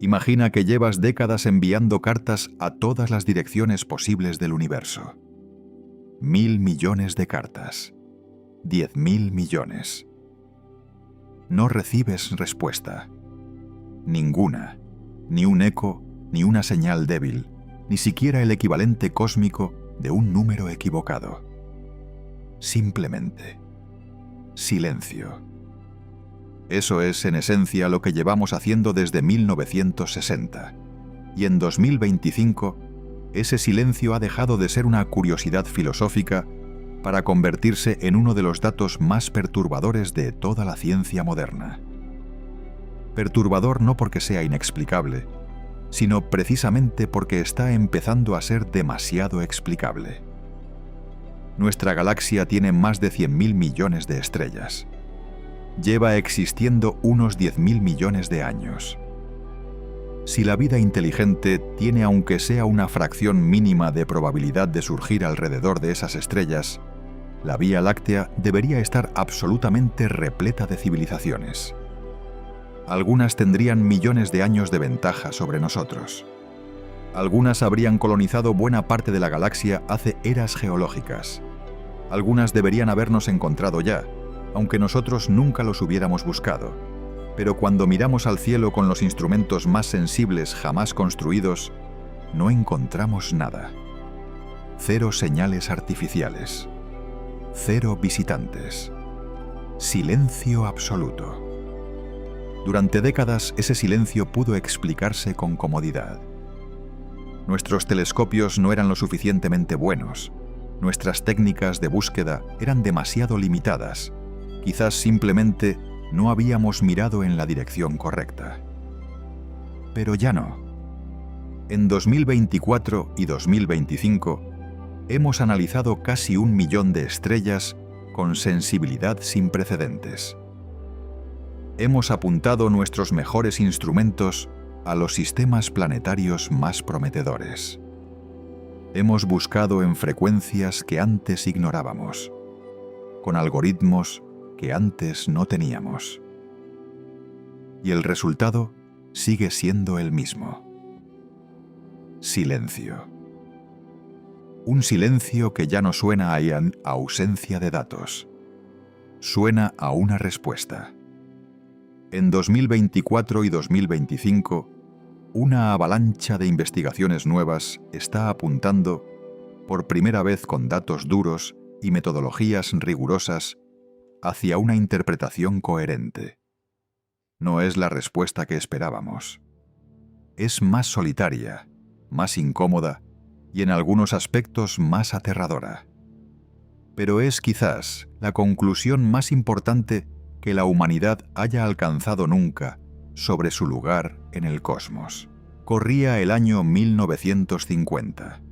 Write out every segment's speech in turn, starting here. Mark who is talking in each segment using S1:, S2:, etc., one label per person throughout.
S1: Imagina que llevas décadas enviando cartas a todas las direcciones posibles del universo. 1.000 millones de cartas. 10.000 millones. No recibes respuesta. Ninguna. Ni un eco, ni una señal débil, ni siquiera el equivalente cósmico de un número equivocado. Simplemente silencio. Eso es, en esencia, lo que llevamos haciendo desde 1960. Y en 2025, ese silencio ha dejado de ser una curiosidad filosófica para convertirse en uno de los datos más perturbadores de toda la ciencia moderna. Perturbador no porque sea inexplicable, sino precisamente porque está empezando a ser demasiado explicable. Nuestra galaxia tiene más de 100.000 millones de estrellas. Lleva existiendo unos 10.000 millones de años. Si la vida inteligente tiene aunque sea una fracción mínima de probabilidad de surgir alrededor de esas estrellas, la Vía Láctea debería estar absolutamente repleta de civilizaciones. Algunas tendrían millones de años de ventaja sobre nosotros. Algunas habrían colonizado buena parte de la galaxia hace eras geológicas. Algunas deberían habernos encontrado ya, aunque nosotros nunca los hubiéramos buscado. Pero cuando miramos al cielo con los instrumentos más sensibles jamás construidos, no encontramos nada. 0 señales artificiales. 0 visitantes. Silencio absoluto. Durante décadas ese silencio pudo explicarse con comodidad. Nuestros telescopios no eran lo suficientemente buenos. Nuestras técnicas de búsqueda eran demasiado limitadas. Quizás simplemente no habíamos mirado en la dirección correcta. Pero ya no. En 2024 y 2025 hemos analizado casi 1 millón de estrellas con sensibilidad sin precedentes. Hemos apuntado nuestros mejores instrumentos a los sistemas planetarios más prometedores. Hemos buscado en frecuencias que antes ignorábamos, con algoritmos que antes no teníamos. Y el resultado sigue siendo el mismo. Silencio. Un silencio que ya no suena a ausencia de datos. Suena a una respuesta. En 2024 y 2025, una avalancha de investigaciones nuevas está apuntando, por primera vez con datos duros y metodologías rigurosas, hacia una interpretación coherente. No es la respuesta que esperábamos. Es más solitaria, más incómoda y en algunos aspectos más aterradora. Pero es quizás la conclusión más importante que la humanidad haya alcanzado nunca sobre su lugar en el cosmos. Corría el año 1950.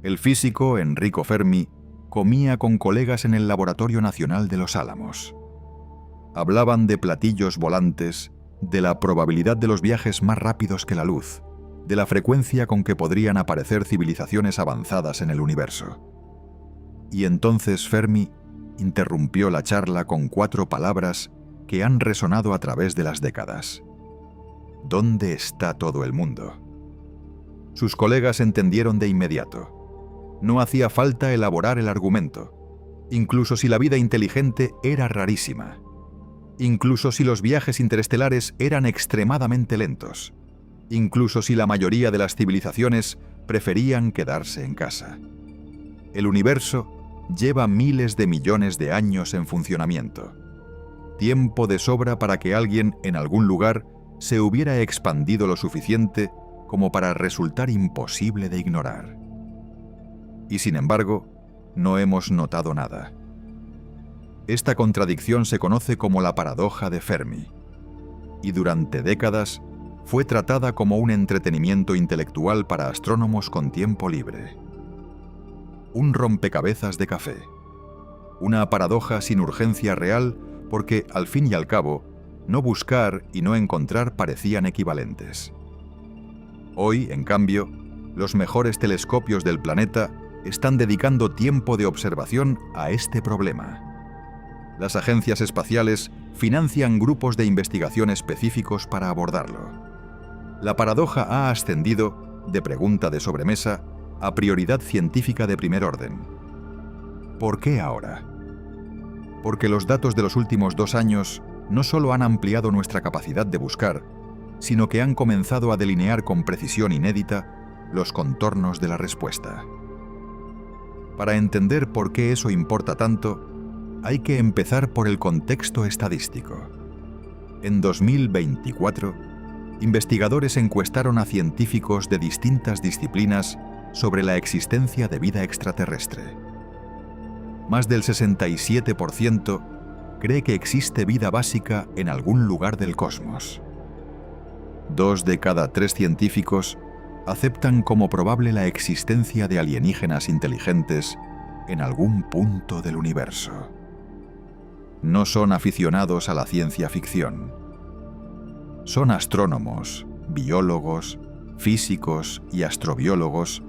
S1: El físico Enrico Fermi comía con colegas en el Laboratorio Nacional de Los Álamos. Hablaban de platillos volantes, de la probabilidad de los viajes más rápidos que la luz, de la frecuencia con que podrían aparecer civilizaciones avanzadas en el universo. Y entonces Fermi interrumpió la charla con 4 palabras que han resonado a través de las décadas. ¿Dónde está todo el mundo? Sus colegas entendieron de inmediato. No hacía falta elaborar el argumento, incluso si la vida inteligente era rarísima, incluso si los viajes interestelares eran extremadamente lentos, incluso si la mayoría de las civilizaciones preferían quedarse en casa. El universo lleva miles de millones de años en funcionamiento. Tiempo de sobra para que alguien en algún lugar se hubiera expandido lo suficiente como para resultar imposible de ignorar. Y sin embargo, no hemos notado nada. Esta contradicción se conoce como la paradoja de Fermi, y durante décadas fue tratada como un entretenimiento intelectual para astrónomos con tiempo libre. Un rompecabezas de café. Una paradoja sin urgencia real porque, al fin y al cabo, no buscar y no encontrar parecían equivalentes. Hoy, en cambio, los mejores telescopios del planeta están dedicando tiempo de observación a este problema. Las agencias espaciales financian grupos de investigación específicos para abordarlo. La paradoja ha ascendido de pregunta de sobremesa a prioridad científica de primer orden. ¿Por qué ahora? Porque los datos de los últimos 2 años no solo han ampliado nuestra capacidad de buscar, sino que han comenzado a delinear con precisión inédita los contornos de la respuesta. Para entender por qué eso importa tanto, hay que empezar por el contexto estadístico. En 2024, investigadores encuestaron a científicos de distintas disciplinas sobre la existencia de vida extraterrestre. Más del 67% cree que existe vida básica en algún lugar del cosmos. 2 de cada 3 científicos aceptan como probable la existencia de alienígenas inteligentes en algún punto del universo. No son aficionados a la ciencia ficción. Son astrónomos, biólogos, físicos y astrobiólogos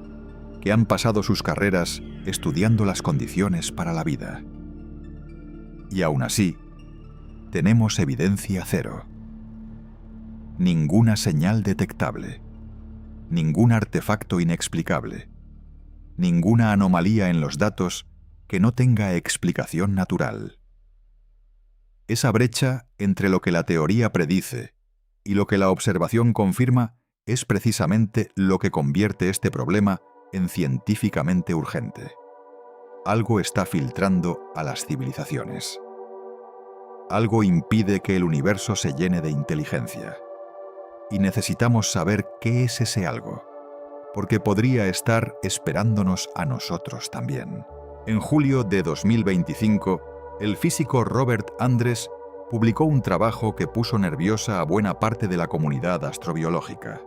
S1: que han pasado sus carreras estudiando las condiciones para la vida. Y aún así, tenemos evidencia cero. Ninguna señal detectable, ningún artefacto inexplicable, ninguna anomalía en los datos que no tenga explicación natural. Esa brecha entre lo que la teoría predice y lo que la observación confirma es precisamente lo que convierte este problema en científicamente urgente. Algo está filtrando a las civilizaciones. Algo impide que el universo se llene de inteligencia. Y necesitamos saber qué es ese algo, porque podría estar esperándonos a nosotros también. En julio de 2025, el físico Robert Andres publicó un trabajo que puso nerviosa a buena parte de la comunidad astrobiológica.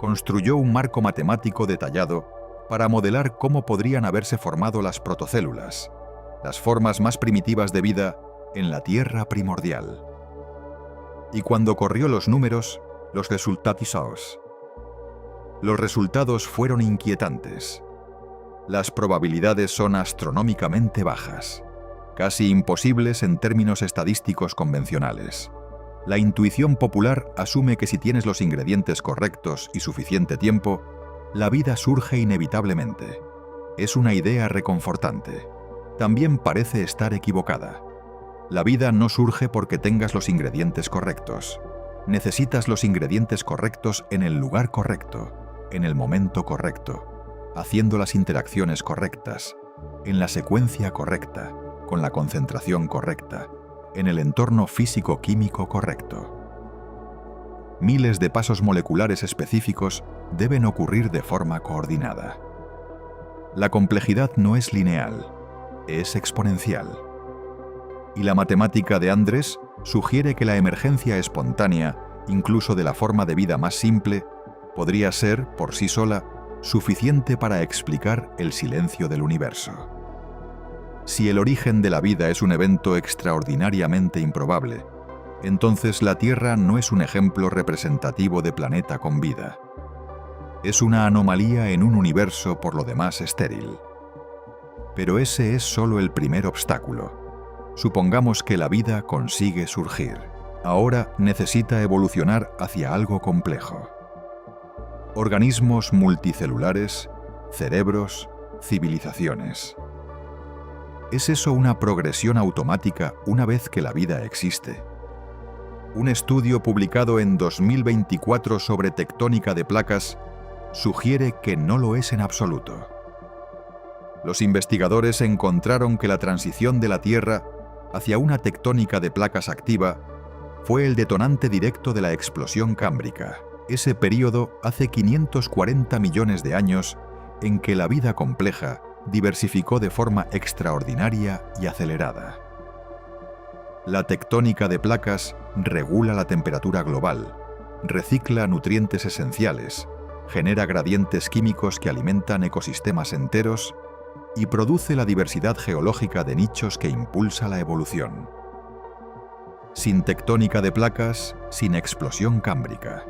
S1: Construyó un marco matemático detallado para modelar cómo podrían haberse formado las protocélulas, las formas más primitivas de vida en la Tierra primordial. Y cuando corrió los números, los resultados fueron inquietantes. Las probabilidades son astronómicamente bajas, casi imposibles en términos estadísticos convencionales. La intuición popular asume que si tienes los ingredientes correctos y suficiente tiempo, la vida surge inevitablemente. Es una idea reconfortante. También parece estar equivocada. La vida no surge porque tengas los ingredientes correctos. Necesitas los ingredientes correctos en el lugar correcto, en el momento correcto, haciendo las interacciones correctas, en la secuencia correcta, con la concentración correcta, en el entorno físico-químico correcto. Miles de pasos moleculares específicos deben ocurrir de forma coordinada. La complejidad no es lineal, es exponencial. Y la matemática de Andres sugiere que la emergencia espontánea, incluso de la forma de vida más simple, podría ser, por sí sola, suficiente para explicar el silencio del universo. Si el origen de la vida es un evento extraordinariamente improbable, entonces la Tierra no es un ejemplo representativo de planeta con vida. Es una anomalía en un universo por lo demás estéril. Pero ese es solo el primer obstáculo. Supongamos que la vida consigue surgir. Ahora necesita evolucionar hacia algo complejo. Organismos multicelulares, cerebros, civilizaciones. ¿Es eso una progresión automática una vez que la vida existe? Un estudio publicado en 2024 sobre tectónica de placas sugiere que no lo es en absoluto. Los investigadores encontraron que la transición de la Tierra hacia una tectónica de placas activa fue el detonante directo de la explosión cámbrica, ese período hace 540 millones de años en que la vida compleja diversificó de forma extraordinaria y acelerada. La tectónica de placas regula la temperatura global, recicla nutrientes esenciales, genera gradientes químicos que alimentan ecosistemas enteros y produce la diversidad geológica de nichos que impulsa la evolución. Sin tectónica de placas, sin explosión cámbrica.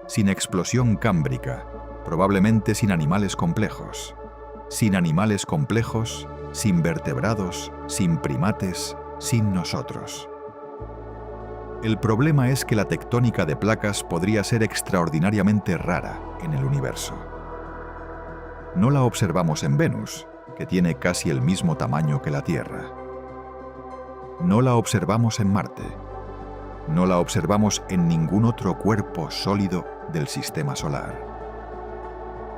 S1: Sin explosión cámbrica, probablemente sin animales complejos. Sin animales complejos, sin vertebrados, sin primates, sin nosotros. El problema es que la tectónica de placas podría ser extraordinariamente rara en el universo. No la observamos en Venus, que tiene casi el mismo tamaño que la Tierra. No la observamos en Marte. No la observamos en ningún otro cuerpo sólido del sistema solar.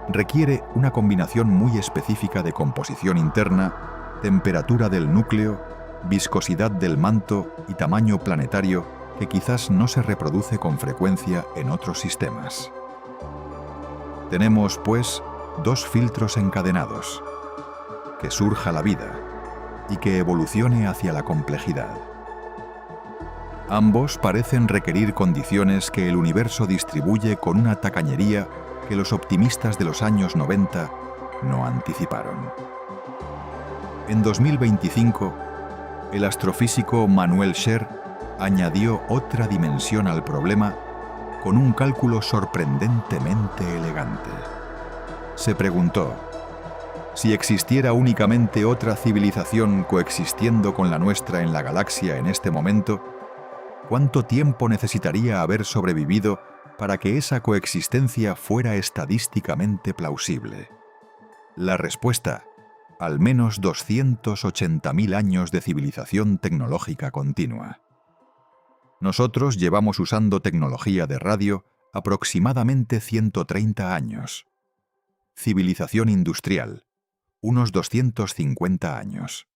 S1: Requiere una combinación muy específica de composición interna, temperatura del núcleo, viscosidad del manto y tamaño planetario que quizás no se reproduce con frecuencia en otros sistemas. Tenemos, pues, dos filtros encadenados: que surja la vida y que evolucione hacia la complejidad. Ambos parecen requerir condiciones que el universo distribuye con una tacañería que los optimistas de los años 90 no anticiparon. En 2025, el astrofísico Manuel Scher añadió otra dimensión al problema con un cálculo sorprendentemente elegante. Se preguntó: si existiera únicamente otra civilización coexistiendo con la nuestra en la galaxia en este momento, ¿cuánto tiempo necesitaría haber sobrevivido para que esa coexistencia fuera estadísticamente plausible? La respuesta: al menos 280.000 años de civilización tecnológica continua. Nosotros llevamos usando tecnología de radio aproximadamente 130 años. Civilización industrial, unos 250 años.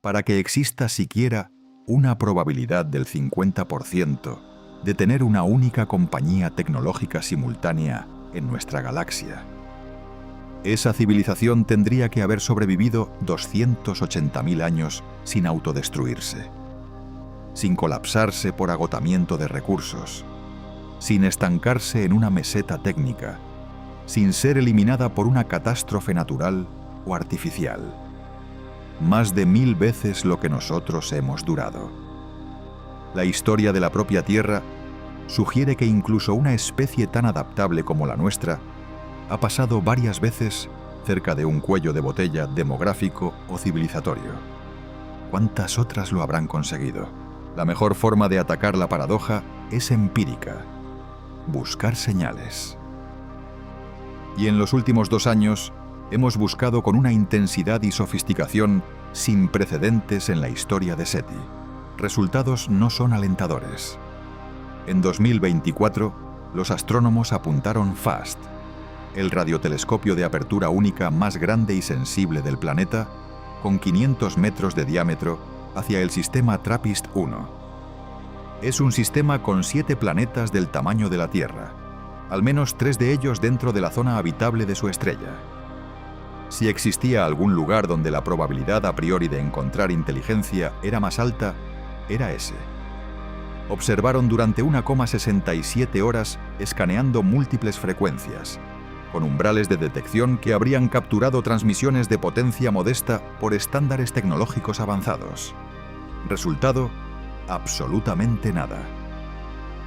S1: Para que exista siquiera una probabilidad del 50% de tener una única compañía tecnológica simultánea en nuestra galaxia, esa civilización tendría que haber sobrevivido 280.000 años sin autodestruirse, sin colapsarse por agotamiento de recursos, sin estancarse en una meseta técnica, sin ser eliminada por una catástrofe natural o artificial. Más de 1000 veces lo que nosotros hemos durado. La historia de la propia Tierra sugiere que incluso una especie tan adaptable como la nuestra ha pasado varias veces cerca de un cuello de botella demográfico o civilizatorio. ¿Cuántas otras lo habrán conseguido? La mejor forma de atacar la paradoja es empírica: buscar señales. Y en los últimos 2 años hemos buscado con una intensidad y sofisticación sin precedentes en la historia de SETI. Resultados no son alentadores. En 2024, los astrónomos apuntaron FAST, el radiotelescopio de apertura única más grande y sensible del planeta, con 500 metros de diámetro, hacia el sistema TRAPPIST-1. Es un sistema con 7 planetas del tamaño de la Tierra, al menos 3 de ellos dentro de la zona habitable de su estrella. Si existía algún lugar donde la probabilidad a priori de encontrar inteligencia era más alta, era ese. Observaron durante 1,67 horas escaneando múltiples frecuencias, con umbrales de detección que habrían capturado transmisiones de potencia modesta por estándares tecnológicos avanzados. Resultado: absolutamente nada.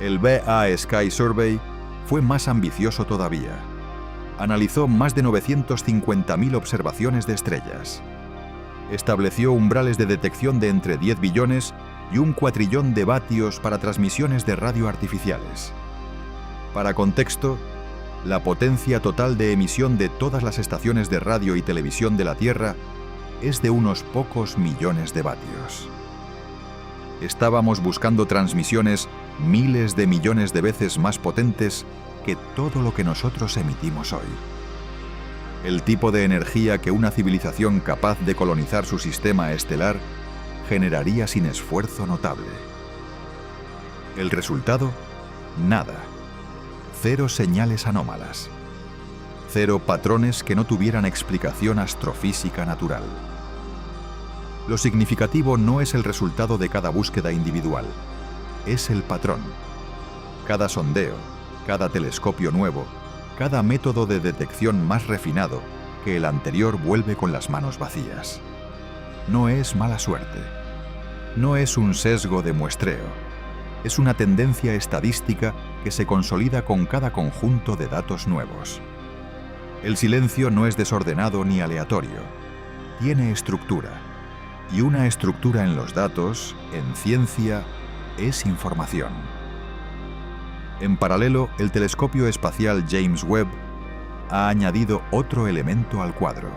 S1: El BA Sky Survey fue más ambicioso todavía. Analizó más de 950.000 observaciones de estrellas. Estableció umbrales de detección de entre 10 billones y 1 cuatrillón de vatios para transmisiones de radio artificiales. Para contexto, la potencia total de emisión de todas las estaciones de radio y televisión de la Tierra es de unos pocos millones de vatios. Estábamos buscando transmisiones miles de millones de veces más potentes que todo lo que nosotros emitimos hoy. El tipo de energía que una civilización capaz de colonizar su sistema estelar generaría sin esfuerzo notable. El resultado: nada. 0 señales anómalas. 0 patrones que no tuvieran explicación astrofísica natural. Lo significativo no es el resultado de cada búsqueda individual, es el patrón. Cada sondeo, cada telescopio nuevo, cada método de detección más refinado que el anterior vuelve con las manos vacías. No es mala suerte. No es un sesgo de muestreo. Es una tendencia estadística que se consolida con cada conjunto de datos nuevos. El silencio no es desordenado ni aleatorio. Tiene estructura. Y una estructura en los datos, en ciencia, es información. En paralelo, el telescopio espacial James Webb ha añadido otro elemento al cuadro.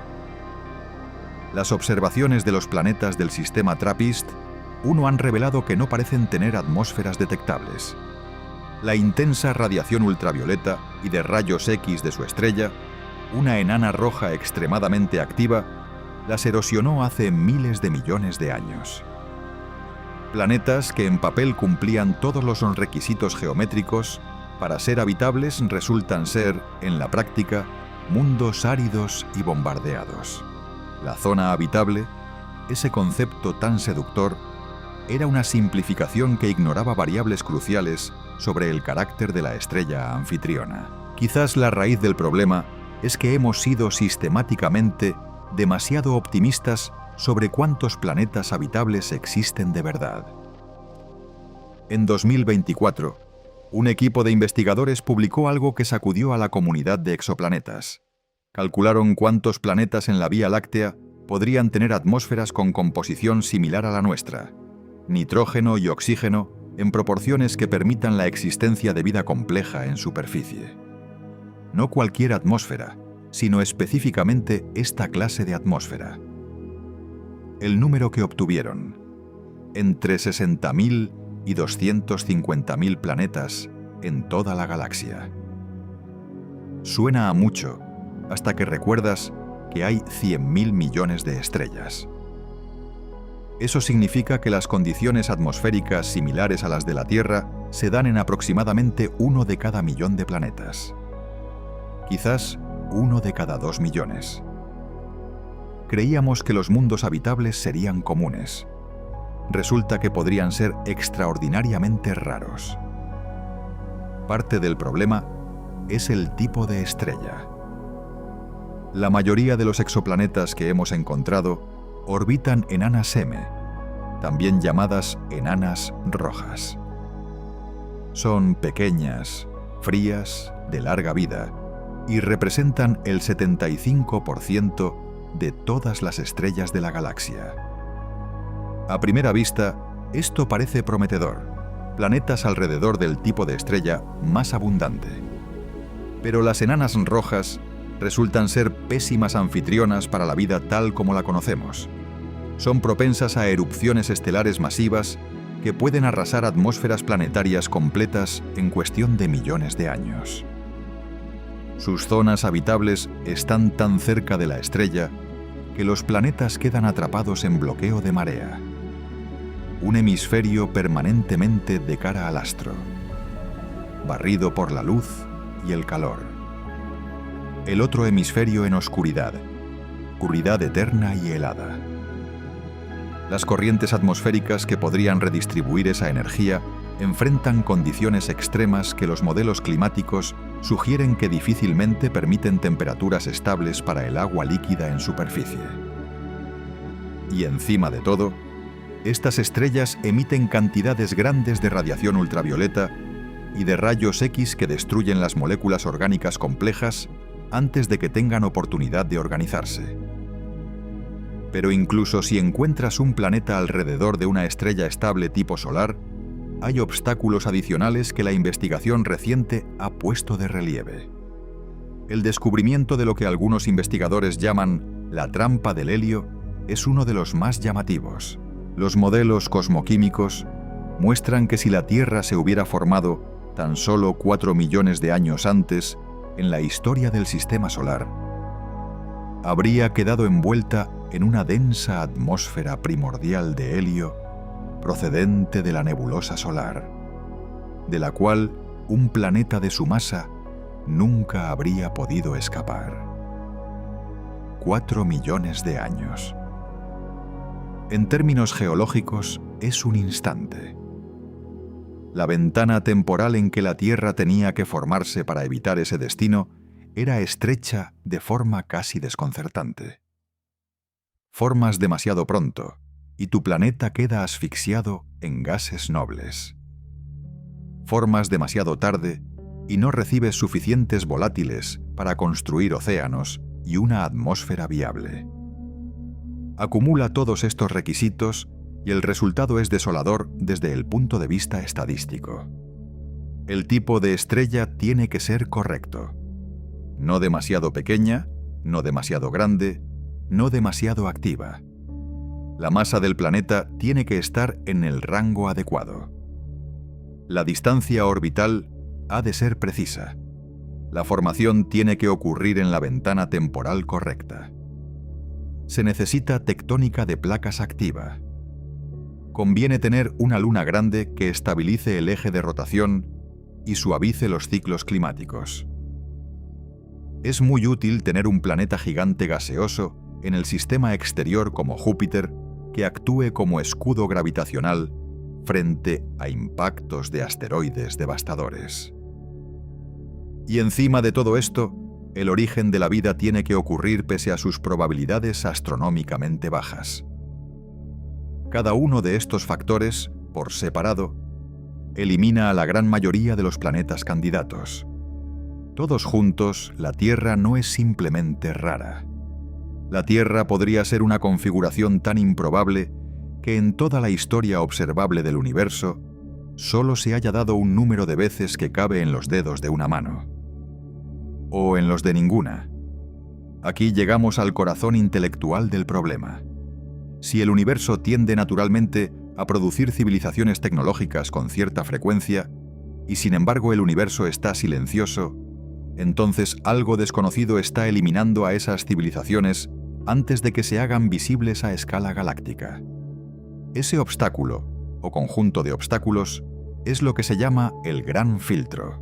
S1: Las observaciones de los planetas del sistema TRAPPIST-1 han revelado que no parecen tener atmósferas detectables. La intensa radiación ultravioleta y de rayos X de su estrella, una enana roja extremadamente activa, las erosionó hace miles de millones de años. Planetas que en papel cumplían todos los requisitos geométricos para ser habitables resultan ser, en la práctica, mundos áridos y bombardeados. La zona habitable, ese concepto tan seductor, era una simplificación que ignoraba variables cruciales sobre el carácter de la estrella anfitriona. Quizás la raíz del problema es que hemos sido sistemáticamente demasiado optimistas sobre cuántos planetas habitables existen de verdad. En 2024, un equipo de investigadores publicó algo que sacudió a la comunidad de exoplanetas. Calcularon cuántos planetas en la Vía Láctea podrían tener atmósferas con composición similar a la nuestra, nitrógeno y oxígeno en proporciones que permitan la existencia de vida compleja en superficie. No cualquier atmósfera, sino específicamente esta clase de atmósfera. El número que obtuvieron, entre 60.000 y 250.000 planetas en toda la galaxia. Suena a mucho, hasta que recuerdas que hay 100.000 millones de estrellas. Eso significa que las condiciones atmosféricas similares a las de la Tierra se dan en aproximadamente 1 de cada millón de planetas. Quizás 1 de cada 2 millones. Creíamos que los mundos habitables serían comunes. Resulta que podrían ser extraordinariamente raros. Parte del problema es el tipo de estrella. La mayoría de los exoplanetas que hemos encontrado orbitan enanas M, también llamadas enanas rojas. Son pequeñas, frías, de larga vida, y representan el 75% de todas las estrellas de la galaxia. A primera vista, esto parece prometedor, planetas alrededor del tipo de estrella más abundante. Pero las enanas rojas resultan ser pésimas anfitrionas para la vida tal como la conocemos. Son propensas a erupciones estelares masivas que pueden arrasar atmósferas planetarias completas en cuestión de millones de años. Sus zonas habitables están tan cerca de la estrella que los planetas quedan atrapados en bloqueo de marea. Un hemisferio permanentemente de cara al astro, barrido por la luz y el calor. El otro hemisferio en oscuridad eterna y helada. Las corrientes atmosféricas que podrían redistribuir esa energía enfrentan condiciones extremas que los modelos climáticos sugieren que difícilmente permiten temperaturas estables para el agua líquida en superficie. Y encima de todo, estas estrellas emiten cantidades grandes de radiación ultravioleta y de rayos X que destruyen las moléculas orgánicas complejas antes de que tengan oportunidad de organizarse. Pero incluso si encuentras un planeta alrededor de una estrella estable tipo solar, hay obstáculos adicionales que la investigación reciente ha puesto de relieve. El descubrimiento de lo que algunos investigadores llaman la trampa del helio es uno de los más llamativos. Los modelos cosmoquímicos muestran que si la Tierra se hubiera formado tan solo 4 millones de años antes en la historia del sistema solar, habría quedado envuelta en una densa atmósfera primordial de helio procedente de la nebulosa solar, de la cual un planeta de su masa nunca habría podido escapar. 4 millones de años. En términos geológicos, es un instante. La ventana temporal en que la Tierra tenía que formarse para evitar ese destino era estrecha de forma casi desconcertante. Formas demasiado pronto, y tu planeta queda asfixiado en gases nobles. Formas demasiado tarde, y no recibes suficientes volátiles para construir océanos y una atmósfera viable. Acumula todos estos requisitos y el resultado es desolador desde el punto de vista estadístico. El tipo de estrella tiene que ser correcto. No demasiado pequeña, no demasiado grande, no demasiado activa. La masa del planeta tiene que estar en el rango adecuado. La distancia orbital ha de ser precisa. La formación tiene que ocurrir en la ventana temporal correcta. Se necesita tectónica de placas activa. Conviene tener una luna grande que estabilice el eje de rotación y suavice los ciclos climáticos. Es muy útil tener un planeta gigante gaseoso en el sistema exterior como Júpiter que actúe como escudo gravitacional frente a impactos de asteroides devastadores. Y encima de todo esto, el origen de la vida tiene que ocurrir pese a sus probabilidades astronómicamente bajas. Cada uno de estos factores, por separado, elimina a la gran mayoría de los planetas candidatos. Todos juntos, la Tierra no es simplemente rara. La Tierra podría ser una configuración tan improbable que en toda la historia observable del universo solo se haya dado un número de veces que cabe en los dedos de una mano. O en los de ninguna. Aquí llegamos al corazón intelectual del problema. Si el universo tiende naturalmente a producir civilizaciones tecnológicas con cierta frecuencia, y sin embargo el universo está silencioso, entonces algo desconocido está eliminando a esas civilizaciones antes de que se hagan visibles a escala galáctica. Ese obstáculo, o conjunto de obstáculos, es lo que se llama el Gran Filtro.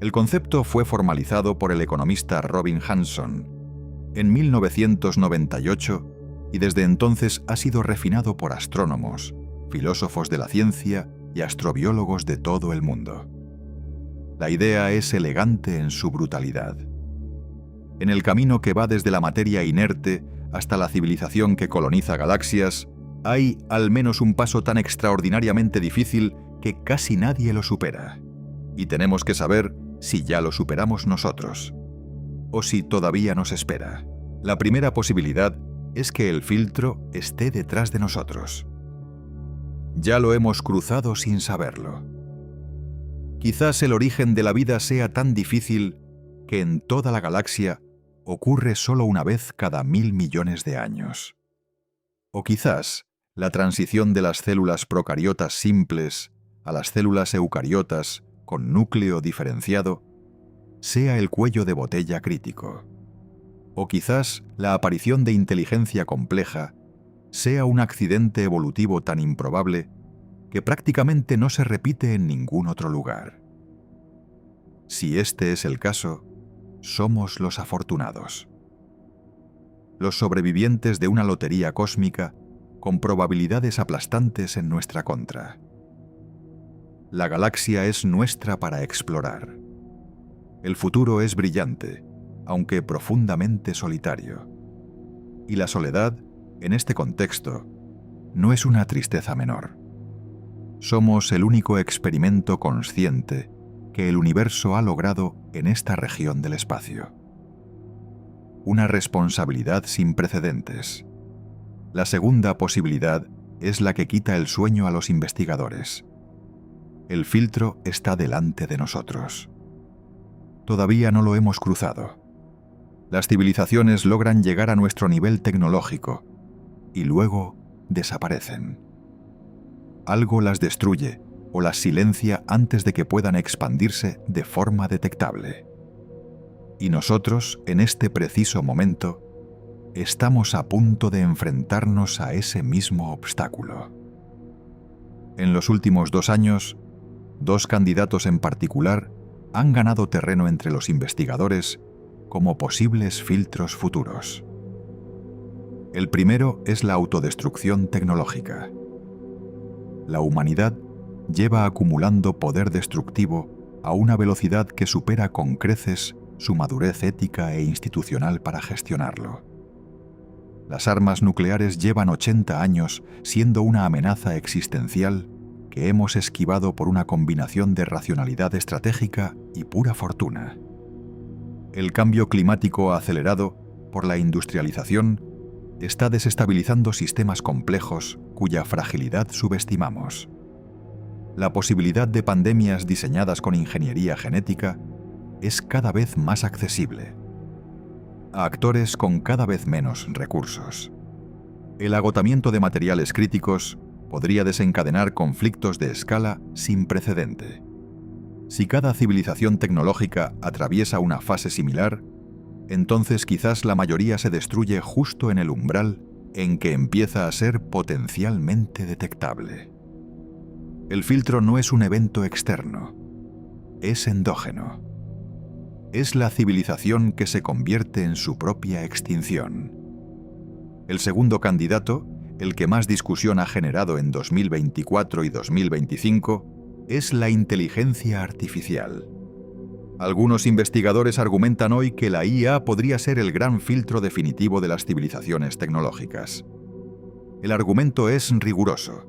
S1: El concepto fue formalizado por el economista Robin Hanson en 1998 y desde entonces ha sido refinado por astrónomos, filósofos de la ciencia y astrobiólogos de todo el mundo. La idea es elegante en su brutalidad. En el camino que va desde la materia inerte hasta la civilización que coloniza galaxias, hay al menos un paso tan extraordinariamente difícil que casi nadie lo supera. Y tenemos que saber si ya lo superamos nosotros, o si todavía nos espera. La primera posibilidad es que el filtro esté detrás de nosotros. Ya lo hemos cruzado sin saberlo. Quizás el origen de la vida sea tan difícil que en toda la galaxia ocurre solo una vez cada 1000 millones de años. O quizás la transición de las células procariotas simples a las células eucariotas con núcleo diferenciado sea el cuello de botella crítico. O quizás la aparición de inteligencia compleja sea un accidente evolutivo tan improbable que prácticamente no se repite en ningún otro lugar. Si este es el caso, somos los afortunados. Los sobrevivientes de una lotería cósmica con probabilidades aplastantes en nuestra contra. La galaxia es nuestra para explorar. El futuro es brillante, aunque profundamente solitario. Y la soledad, en este contexto, no es una tristeza menor. Somos el único experimento consciente que el universo ha logrado en esta región del espacio. Una responsabilidad sin precedentes. La segunda posibilidad es la que quita el sueño a los investigadores. El filtro está delante de nosotros. Todavía no lo hemos cruzado. Las civilizaciones logran llegar a nuestro nivel tecnológico y luego desaparecen. Algo las destruye o las silencia antes de que puedan expandirse de forma detectable. Y nosotros, en este preciso momento, estamos a punto de enfrentarnos a ese mismo obstáculo. En los últimos 2 años, 2 candidatos en particular han ganado terreno entre los investigadores como posibles filtros futuros. El primero es la autodestrucción tecnológica. La humanidad lleva acumulando poder destructivo a una velocidad que supera con creces su madurez ética e institucional para gestionarlo. Las armas nucleares llevan 80 años siendo una amenaza existencial que hemos esquivado por una combinación de racionalidad estratégica y pura fortuna. El cambio climático acelerado por la industrialización está desestabilizando sistemas complejos cuya fragilidad subestimamos. La posibilidad de pandemias diseñadas con ingeniería genética es cada vez más accesible a actores con cada vez menos recursos. El agotamiento de materiales críticos podría desencadenar conflictos de escala sin precedente. Si cada civilización tecnológica atraviesa una fase similar, entonces quizás la mayoría se destruye justo en el umbral en que empieza a ser potencialmente detectable. El filtro no es un evento externo, es endógeno. Es la civilización que se convierte en su propia extinción. El segundo candidato, el que más discusión ha generado en 2024 y 2025, es la inteligencia artificial. Algunos investigadores argumentan hoy que la IA podría ser el gran filtro definitivo de las civilizaciones tecnológicas. El argumento es riguroso.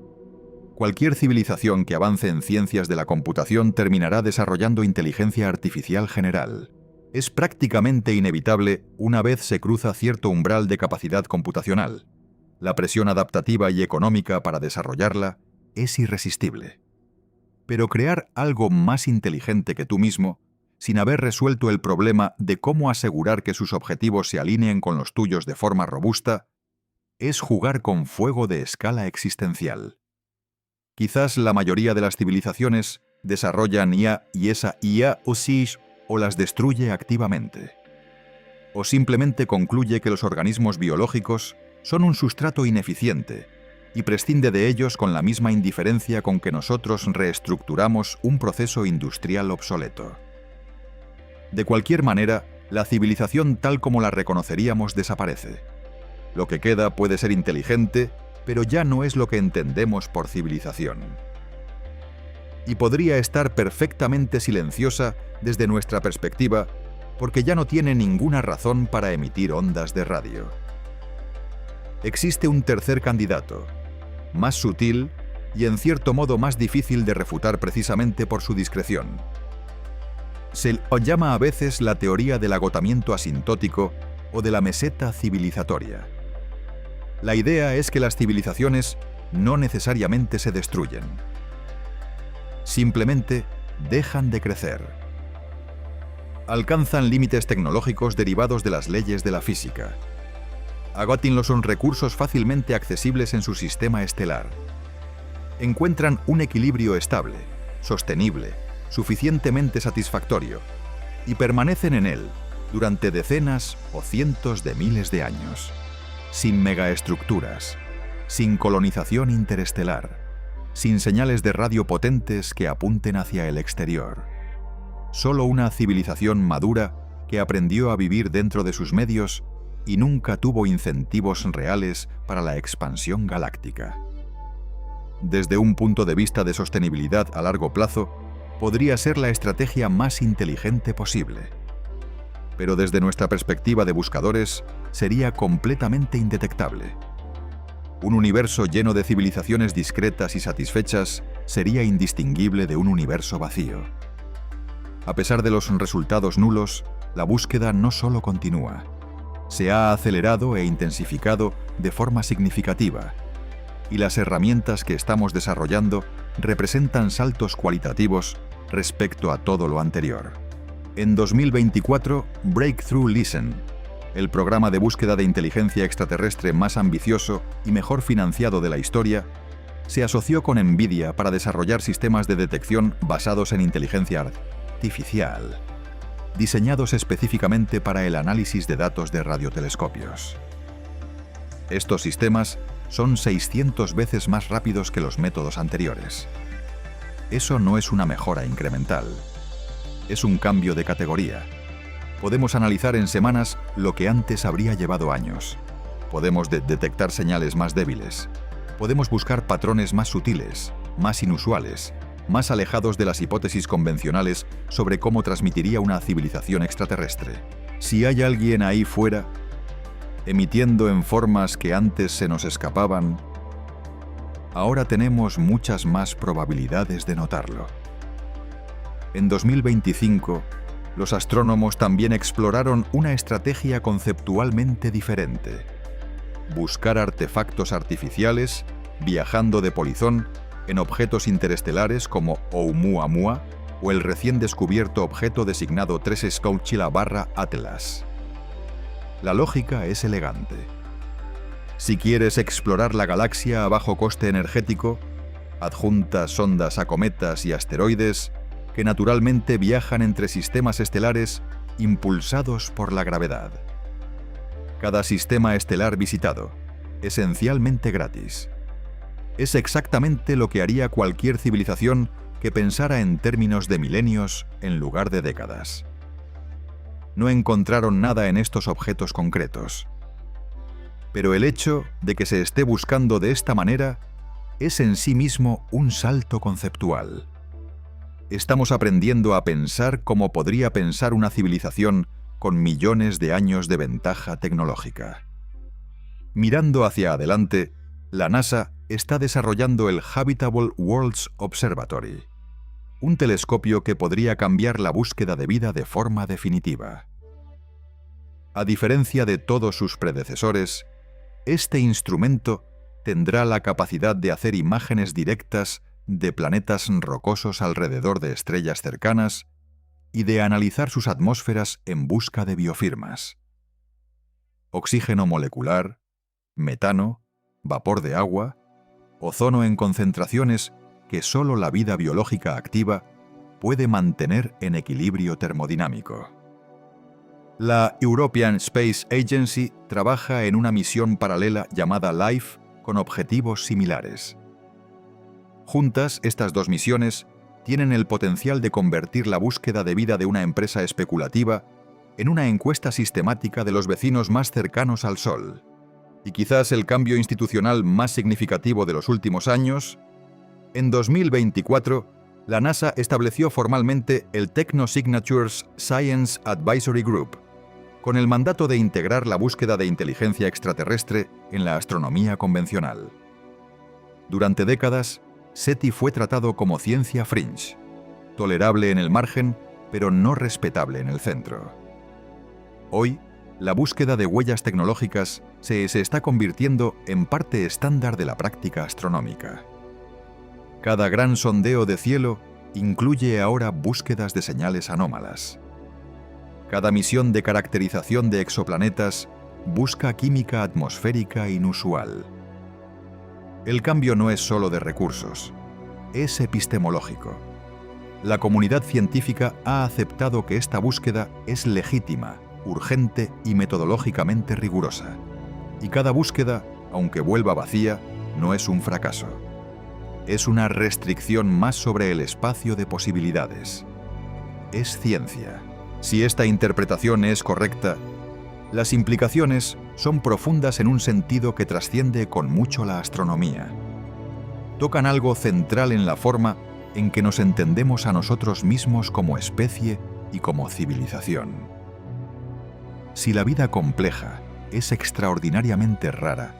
S1: Cualquier civilización que avance en ciencias de la computación terminará desarrollando inteligencia artificial general. Es prácticamente inevitable una vez se cruza cierto umbral de capacidad computacional. La presión adaptativa y económica para desarrollarla es irresistible. Pero crear algo más inteligente que tú mismo, sin haber resuelto el problema de cómo asegurar que sus objetivos se alineen con los tuyos de forma robusta, es jugar con fuego de escala existencial. Quizás la mayoría de las civilizaciones desarrollan IA y esa IA o las destruye activamente. O simplemente concluye que los organismos biológicos son un sustrato ineficiente y prescinde de ellos con la misma indiferencia con que nosotros reestructuramos un proceso industrial obsoleto. De cualquier manera, la civilización tal como la reconoceríamos desaparece. Lo que queda puede ser inteligente, pero ya no es lo que entendemos por civilización. Y podría estar perfectamente silenciosa desde nuestra perspectiva, porque ya no tiene ninguna razón para emitir ondas de radio. Existe un tercer candidato, más sutil y en cierto modo más difícil de refutar precisamente por su discreción. Se lo llama a veces la teoría del agotamiento asintótico o de la meseta civilizatoria. La idea es que las civilizaciones no necesariamente se destruyen. Simplemente dejan de crecer. Alcanzan límites tecnológicos derivados de las leyes de la física. Agotan los recursos fácilmente accesibles en su sistema estelar. Encuentran un equilibrio estable, sostenible, suficientemente satisfactorio, y permanecen en él durante decenas o cientos de miles de años, sin megaestructuras, sin colonización interestelar, sin señales de radio potentes que apunten hacia el exterior. Solo una civilización madura que aprendió a vivir dentro de sus medios y nunca tuvo incentivos reales para la expansión galáctica. Desde un punto de vista de sostenibilidad a largo plazo, podría ser la estrategia más inteligente posible. Pero desde nuestra perspectiva de buscadores, sería completamente indetectable. Un universo lleno de civilizaciones discretas y satisfechas sería indistinguible de un universo vacío. A pesar de los resultados nulos, la búsqueda no solo continúa. Se ha acelerado e intensificado de forma significativa, y las herramientas que estamos desarrollando representan saltos cualitativos respecto a todo lo anterior. En 2024, Breakthrough Listen, el programa de búsqueda de inteligencia extraterrestre más ambicioso y mejor financiado de la historia, se asoció con NVIDIA para desarrollar sistemas de detección basados en inteligencia artificial, diseñados específicamente para el análisis de datos de radiotelescopios. Estos sistemas son 600 veces más rápidos que los métodos anteriores. Eso no es una mejora incremental, es un cambio de categoría. Podemos analizar en semanas lo que antes habría llevado años. Podemos detectar señales más débiles. Podemos buscar patrones más sutiles, más inusuales, más alejados de las hipótesis convencionales sobre cómo transmitiría una civilización extraterrestre. Si hay alguien ahí fuera, emitiendo en formas que antes se nos escapaban, ahora tenemos muchas más probabilidades de notarlo. En 2025, los astrónomos también exploraron una estrategia conceptualmente diferente: buscar artefactos artificiales viajando de polizón en objetos interestelares como Oumuamua o el recién descubierto objeto designado 3 Scoutchila/Atlas. La lógica es elegante. Si quieres explorar la galaxia a bajo coste energético, adjunta sondas a cometas y asteroides que naturalmente viajan entre sistemas estelares impulsados por la gravedad. Cada sistema estelar visitado, esencialmente gratis, es exactamente lo que haría cualquier civilización que pensara en términos de milenios en lugar de décadas. No encontraron nada en estos objetos concretos. Pero el hecho de que se esté buscando de esta manera es en sí mismo un salto conceptual. Estamos aprendiendo a pensar como podría pensar una civilización con millones de años de ventaja tecnológica. Mirando hacia adelante, la NASA está desarrollando el Habitable Worlds Observatory, un telescopio que podría cambiar la búsqueda de vida de forma definitiva. A diferencia de todos sus predecesores, este instrumento tendrá la capacidad de hacer imágenes directas de planetas rocosos alrededor de estrellas cercanas y de analizar sus atmósferas en busca de biofirmas. Oxígeno molecular, metano, vapor de agua, ozono en concentraciones que solo la vida biológica activa puede mantener en equilibrio termodinámico. La European Space Agency trabaja en una misión paralela llamada LIFE con objetivos similares. Juntas, estas dos misiones tienen el potencial de convertir la búsqueda de vida de una empresa especulativa en una encuesta sistemática de los vecinos más cercanos al Sol. Y quizás el cambio institucional más significativo de los últimos años, en 2024, la NASA estableció formalmente el Techno-Signatures Science Advisory Group, con el mandato de integrar la búsqueda de inteligencia extraterrestre en la astronomía convencional. Durante décadas, SETI fue tratado como ciencia fringe, tolerable en el margen, pero no respetable en el centro. Hoy, la búsqueda de huellas tecnológicas se está convirtiendo en parte estándar de la práctica astronómica. Cada gran sondeo de cielo incluye ahora búsquedas de señales anómalas. Cada misión de caracterización de exoplanetas busca química atmosférica inusual. El cambio no es solo de recursos, es epistemológico. La comunidad científica ha aceptado que esta búsqueda es legítima, urgente y metodológicamente rigurosa. Y cada búsqueda, aunque vuelva vacía, no es un fracaso. Es una restricción más sobre el espacio de posibilidades. Es ciencia. Si esta interpretación es correcta, las implicaciones son profundas en un sentido que trasciende con mucho la astronomía. Tocan algo central en la forma en que nos entendemos a nosotros mismos como especie y como civilización. Si la vida compleja es extraordinariamente rara,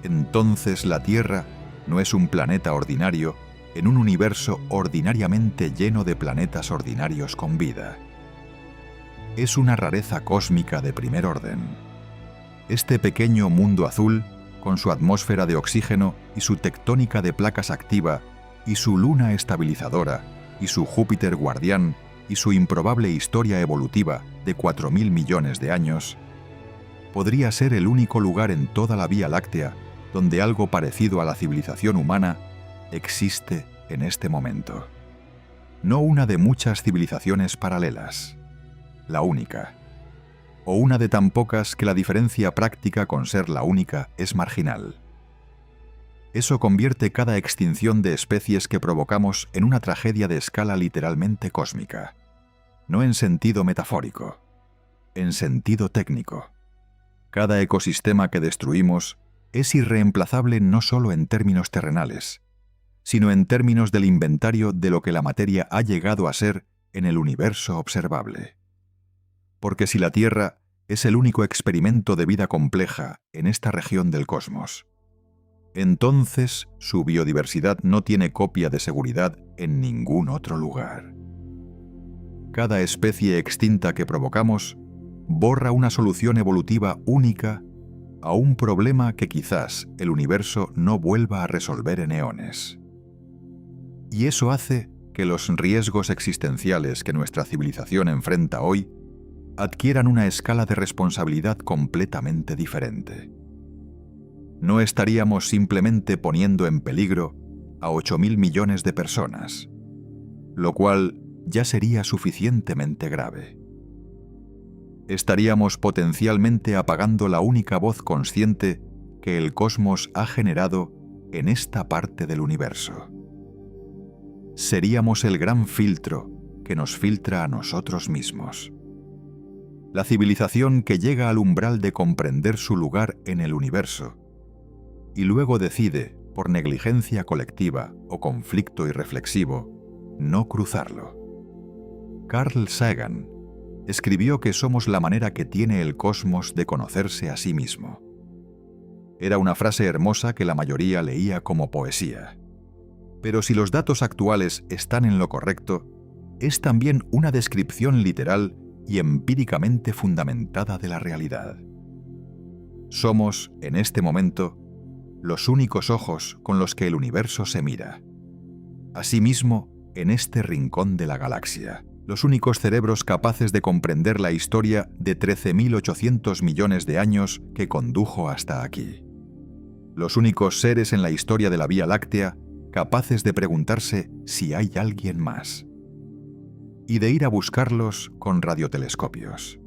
S1: entonces la Tierra no es un planeta ordinario en un universo ordinariamente lleno de planetas ordinarios con vida. Es una rareza cósmica de primer orden. Este pequeño mundo azul, con su atmósfera de oxígeno y su tectónica de placas activa, y su luna estabilizadora, y su Júpiter guardián, y su improbable historia evolutiva de 4.000 millones de años, podría ser el único lugar en toda la Vía Láctea donde algo parecido a la civilización humana existe en este momento. No una de muchas civilizaciones paralelas, la única, o una de tan pocas que la diferencia práctica con ser la única es marginal. Eso convierte cada extinción de especies que provocamos en una tragedia de escala literalmente cósmica, no en sentido metafórico, en sentido técnico. Cada ecosistema que destruimos es irreemplazable no solo en términos terrenales, sino en términos del inventario de lo que la materia ha llegado a ser en el universo observable. Porque si la Tierra es el único experimento de vida compleja en esta región del cosmos, entonces su biodiversidad no tiene copia de seguridad en ningún otro lugar. Cada especie extinta que provocamos borra una solución evolutiva única a un problema que quizás el universo no vuelva a resolver en eones. Y eso hace que los riesgos existenciales que nuestra civilización enfrenta hoy adquieran una escala de responsabilidad completamente diferente. No estaríamos simplemente poniendo en peligro a 8.000 millones de personas, lo cual ya sería suficientemente grave. Estaríamos potencialmente apagando la única voz consciente que el cosmos ha generado en esta parte del universo. Seríamos el gran filtro que nos filtra a nosotros mismos. La civilización que llega al umbral de comprender su lugar en el universo y luego decide, por negligencia colectiva o conflicto irreflexivo, no cruzarlo. Carl Sagan escribió que somos la manera que tiene el cosmos de conocerse a sí mismo. Era una frase hermosa que la mayoría leía como poesía. Pero si los datos actuales están en lo correcto, es también una descripción literal y empíricamente fundamentada de la realidad. Somos, en este momento, los únicos ojos con los que el universo se mira. Asimismo, en este rincón de la galaxia, los únicos cerebros capaces de comprender la historia de 13.800 millones de años que condujo hasta aquí. Los únicos seres en la historia de la Vía Láctea capaces de preguntarse si hay alguien más. Y de ir a buscarlos con radiotelescopios.